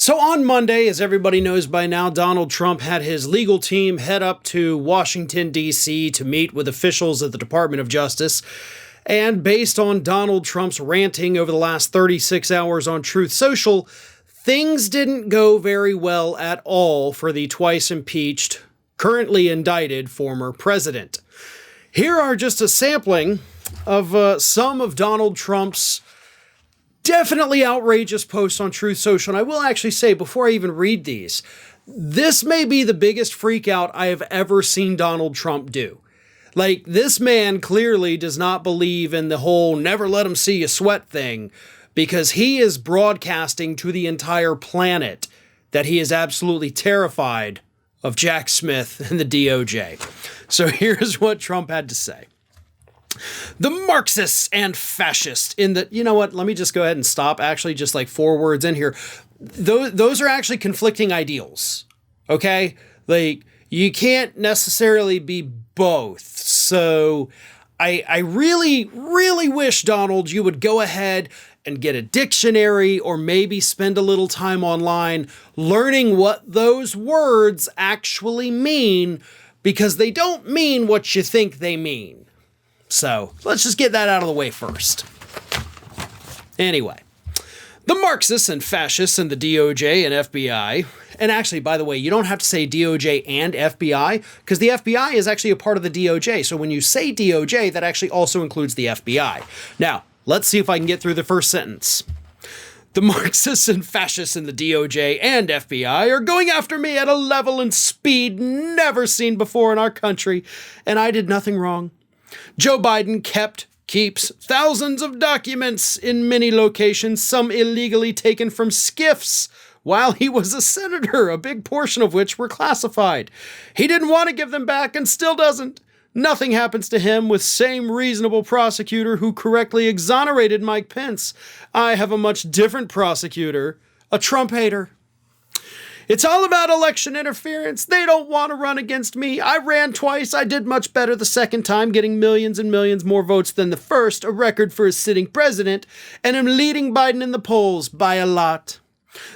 So on Monday, as everybody knows by now, Donald Trump had his legal team head up to Washington, D.C. to meet with officials at the Department of Justice. And based on Donald Trump's ranting over the last 36 hours on Truth Social, things didn't go very well at all for the twice impeached, currently indicted former president. Here are just a sampling of some of Donald Trump's definitely outrageous posts on Truth Social. And I will actually say, before I even read these, this may be the biggest freak out I have ever seen Donald Trump do. Like, this man clearly does not believe in the whole never let him see you sweat thing, because he is broadcasting to the entire planet that he is absolutely terrified of Jack Smith and the DOJ. So here's what Trump had to say. The Marxists and fascists in the, you know what, let me just go ahead and stop actually just like 4 words in here. Those are actually conflicting ideals, okay? Like, you can't necessarily be both. So I really, really wish, Donald, you would go ahead and get a dictionary or maybe spend a little time online learning what those words actually mean, because they don't mean what you think they mean. So let's just get that out of the way first. Anyway, the Marxists and fascists and the DOJ and FBI, and actually, by the way, you don't have to say DOJ and FBI, because the FBI is actually a part of the DOJ. So when you say DOJ, that actually also includes the FBI. Now, let's see if I can get through the first sentence. The Marxists and fascists in the DOJ and FBI are going after me at a level and speed never seen before in our country, and I did nothing wrong. Joe Biden keeps thousands of documents in many locations, some illegally taken from skiffs while he was a senator, a big portion of which were classified. He didn't want to give them back and still doesn't. Nothing happens to him with same reasonable prosecutor who correctly exonerated Mike Pence. I have a much different prosecutor, a Trump hater. It's all about election interference. They don't want to run against me. I ran twice. I did much better the second time, getting millions and millions more votes than the first, a record for a sitting president, and am leading Biden in the polls by a lot.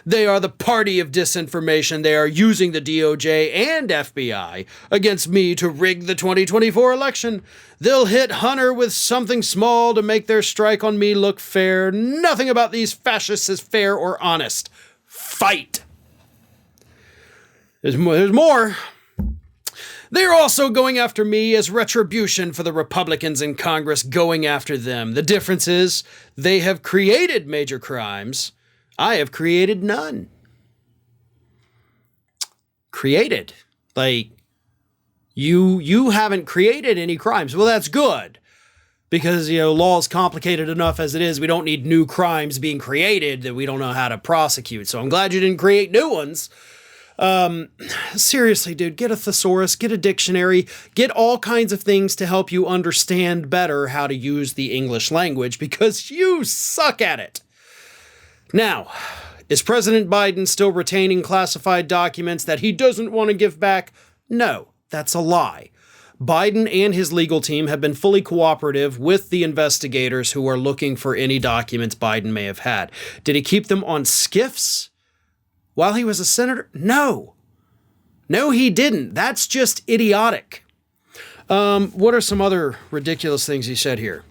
They are the party of disinformation. They are using the DOJ and FBI against me to rig the 2024 election. They'll hit Hunter with something small to make their strike on me look fair. Nothing about these fascists is fair or honest. Fight. There's more. They're also going after me as retribution for the Republicans in Congress going after them. The difference is they have created major crimes. I have created none. Created. Like, you haven't created any crimes. Well, that's good. Because, law is complicated enough as it is. We don't need new crimes being created that we don't know how to prosecute. So I'm glad you didn't create new ones. Seriously, dude, get a thesaurus, get a dictionary, get all kinds of things to help you understand better how to use the English language, because you suck at it. Now, is President Biden still retaining classified documents that he doesn't want to give back? No, that's a lie. Biden and his legal team have been fully cooperative with the investigators who are looking for any documents Biden may have had. Did he keep them on skiffs while he was a senator? No. No, he didn't. That's just idiotic. What are some other ridiculous things he said here?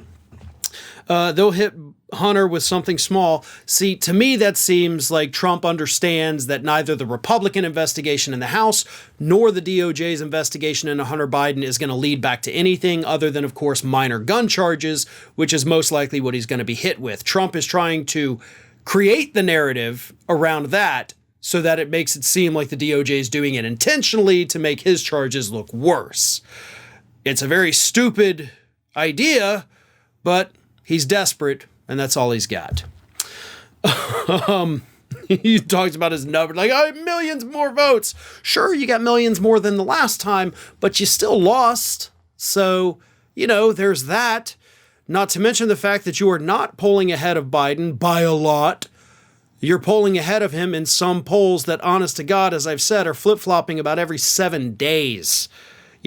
They'll hit Hunter with something small. See, to me, that seems like Trump understands that neither the Republican investigation in the House nor the DOJ's investigation into Hunter Biden is going to lead back to anything other than, of course, minor gun charges, which is most likely what he's going to be hit with. Trump is trying to create the narrative around that so that it makes it seem like the DOJ is doing it intentionally to make his charges look worse. It's a very stupid idea, but he's desperate, and that's all he's got. He talks about his number, like, I have millions more votes. Sure, you got millions more than the last time, but you still lost. So, there's that. Not to mention the fact that you are not polling ahead of Biden by a lot. You're polling ahead of him in some polls that, honest to God, as I've said, are flip-flopping about every 7 days.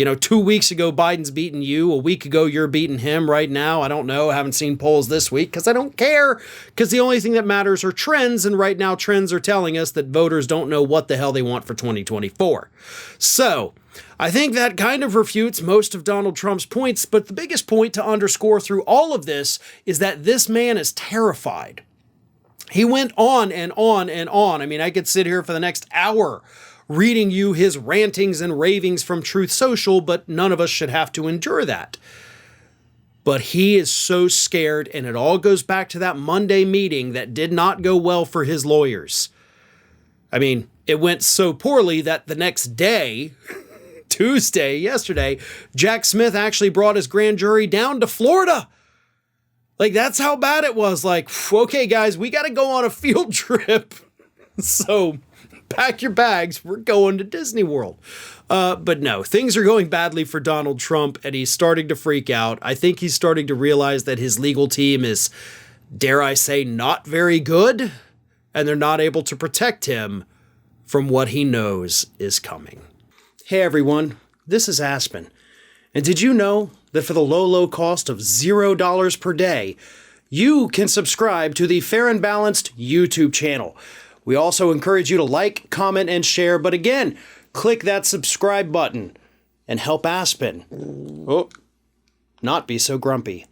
2 weeks ago, Biden's beating you. A week ago, you're beating him right now. I don't know. I haven't seen polls this week because I don't care, because the only thing that matters are trends. And right now, trends are telling us that voters don't know what the hell they want for 2024. So I think that kind of refutes most of Donald Trump's points. But the biggest point to underscore through all of this is that this man is terrified. He went on and on and on. I mean, I could sit here for the next hour reading you his rantings and ravings from Truth Social, but none of us should have to endure that. But he is so scared, and it all goes back to that Monday meeting that did not go well for his lawyers. I mean, it went so poorly that the next day, Tuesday, yesterday, Jack Smith actually brought his grand jury down to Florida. Like, that's how bad it was. Like, okay, guys, we got to go on a field trip. So pack your bags. We're going to Disney World. But no, things are going badly for Donald Trump, and he's starting to freak out. I think he's starting to realize that his legal team is, dare I say, not very good, and they're not able to protect him from what he knows is coming. Hey, everyone, this is Aspen. And did you know that for the low cost of $0 per day, you can subscribe to the Fair and Balanced YouTube channel? We also encourage you to like, comment, and share. But again, click that subscribe button and help Aspen not be so grumpy.